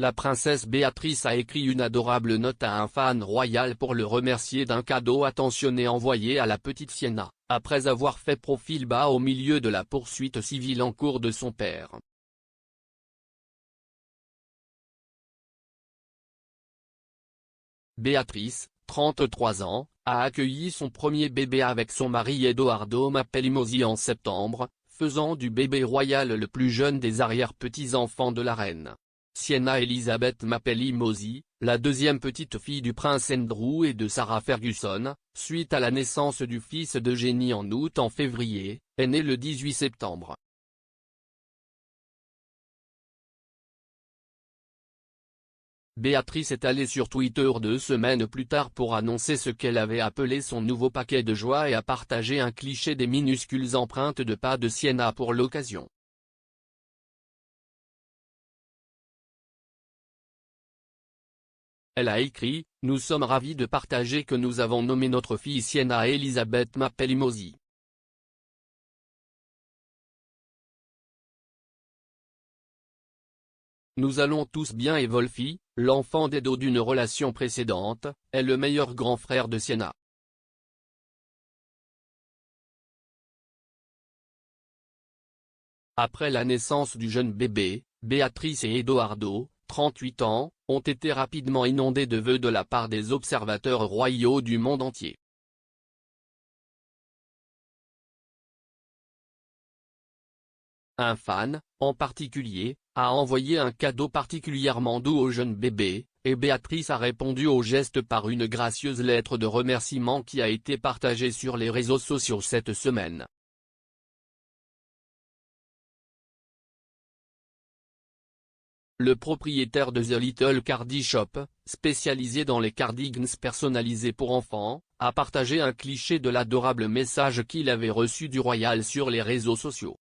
la princesse Béatrice a écrit une adorable note à un fan royal pour le remercier d'un cadeau attentionné envoyé à la petite Sienna, après avoir fait profil bas au milieu de la poursuite civile en cours de son père. Béatrice, 33 ans, a accueilli son premier bébé avec son mari Edoardo Mapellimosi en septembre, faisant du bébé royal le plus jeune des arrière-petits-enfants de la reine. Sienna Elizabeth Mapellimosi, la deuxième petite fille du prince Andrew et de Sarah Ferguson, suite à la naissance du fils d'Eugénie en février, est née le 18 septembre. Béatrice est allée sur Twitter 2 semaines plus tard pour annoncer ce qu'elle avait appelé son nouveau paquet de joie et a partagé un cliché des minuscules empreintes de pas de Sienna pour l'occasion. Elle a écrit « Nous sommes ravis de partager que nous avons nommé notre fille Sienna Elizabeth Mapellimosi. Nous allons tous bien et Wolfie, l'enfant d'Edo d'une relation précédente, est le meilleur grand frère de Sienna. » Après la naissance du jeune bébé, Béatrice et Edoardo, 38 ans, ont été rapidement inondés de vœux de la part des observateurs royaux du monde entier. Un fan, en particulier, a envoyé un cadeau particulièrement doux au jeune bébé, et Béatrice a répondu au geste par une gracieuse lettre de remerciement qui a été partagée sur les réseaux sociaux cette semaine. Le propriétaire de The Little Cardie Shop, spécialisé dans les cardigans personnalisés pour enfants, a partagé un cliché de l'adorable message qu'il avait reçu du royal sur les réseaux sociaux.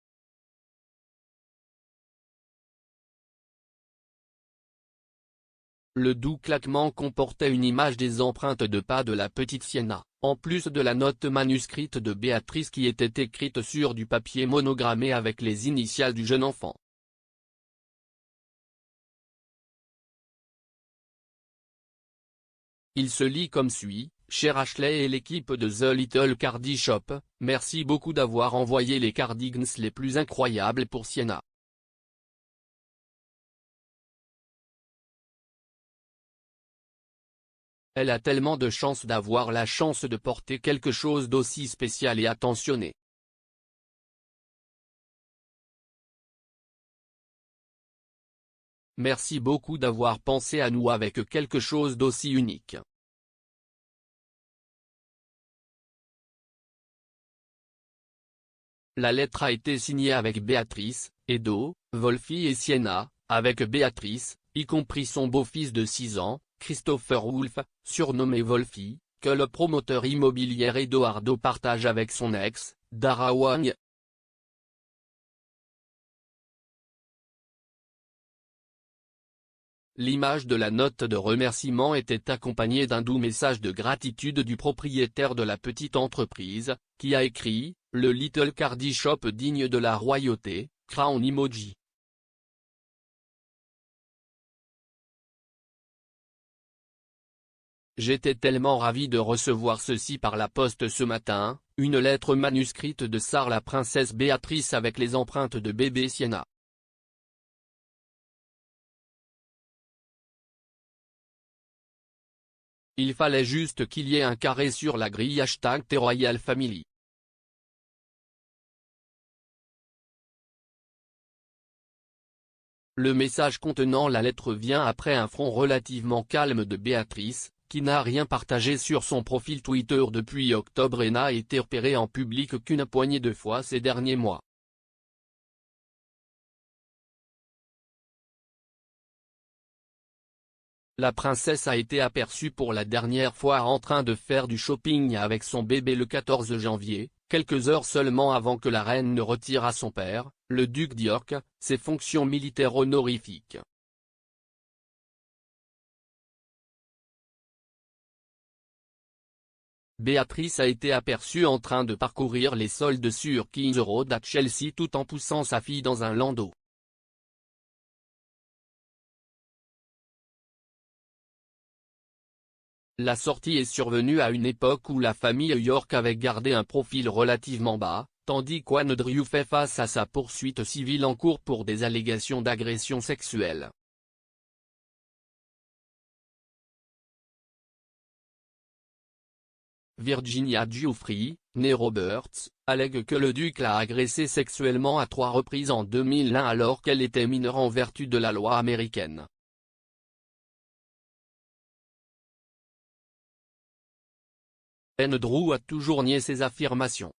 Le doux claquement comportait une image des empreintes de pas de la petite Sienna, en plus de la note manuscrite de Béatrice qui était écrite sur du papier monogrammé avec les initiales du jeune enfant. Il se lit comme suit: Cher Ashley et l'équipe de The Little Cardie Shop, merci beaucoup d'avoir envoyé les cardigans les plus incroyables pour Sienna. Elle a tellement de chance d'avoir la chance de porter quelque chose d'aussi spécial et attentionné. Merci beaucoup d'avoir pensé à nous avec quelque chose d'aussi unique. La lettre a été signée avec Béatrice, Edo, Wolfie et Sienna, avec Béatrice, y compris son beau-fils de 6 ans, Christopher Wolf, surnommé Wolfie, que le promoteur immobilier Edoardo partage avec son ex, Dara Wang. L'image de la note de remerciement était accompagnée d'un doux message de gratitude du propriétaire de la petite entreprise, qui a écrit « Le Little Cardie Shop digne de la royauté, Crown Emoji ». J'étais tellement ravi de recevoir ceci par la poste ce matin, une lettre manuscrite de Sarah la princesse Béatrice avec les empreintes de bébé Sienna. Il fallait juste qu'il y ait un carré sur la grille #TheRoyalFamily. Le message contenant la lettre vient après un front relativement calme de Béatrice, qui n'a rien partagé sur son profil Twitter depuis octobre et n'a été repérée en public qu'une poignée de fois ces derniers mois. La princesse a été aperçue pour la dernière fois en train de faire du shopping avec son bébé le 14 janvier, quelques heures seulement avant que la reine ne retire à son père, le duc d'York, ses fonctions militaires honorifiques. Béatrice a été aperçue en train de parcourir les soldes sur Kings Road à Chelsea tout en poussant sa fille dans un landau. La sortie est survenue à une époque où la famille York avait gardé un profil relativement bas, tandis qu'Andrew fait face à sa poursuite civile en cours pour des allégations d'agression sexuelle. Virginia Giuffre, née Roberts, allègue que le duc l'a agressée sexuellement à 3 reprises en 2001 alors qu'elle était mineure en vertu de la loi américaine. Andrew a toujours nié ces affirmations.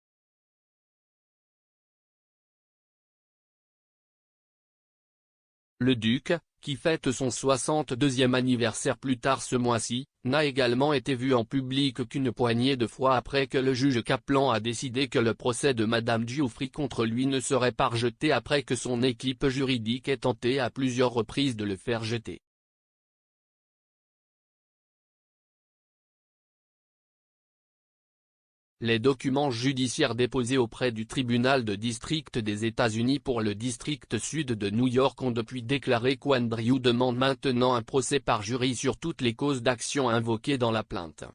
Le duc, qui fête son 62e anniversaire plus tard ce mois-ci, n'a également été vu en public qu'une poignée de fois après que le juge Kaplan a décidé que le procès de Madame Giuffre contre lui ne serait pas rejeté après que son équipe juridique ait tenté à plusieurs reprises de le faire jeter. Les documents judiciaires déposés auprès du tribunal de district des États-Unis pour le district sud de New York ont depuis déclaré qu'Andrew demande maintenant un procès par jury sur toutes les causes d'action invoquées dans la plainte.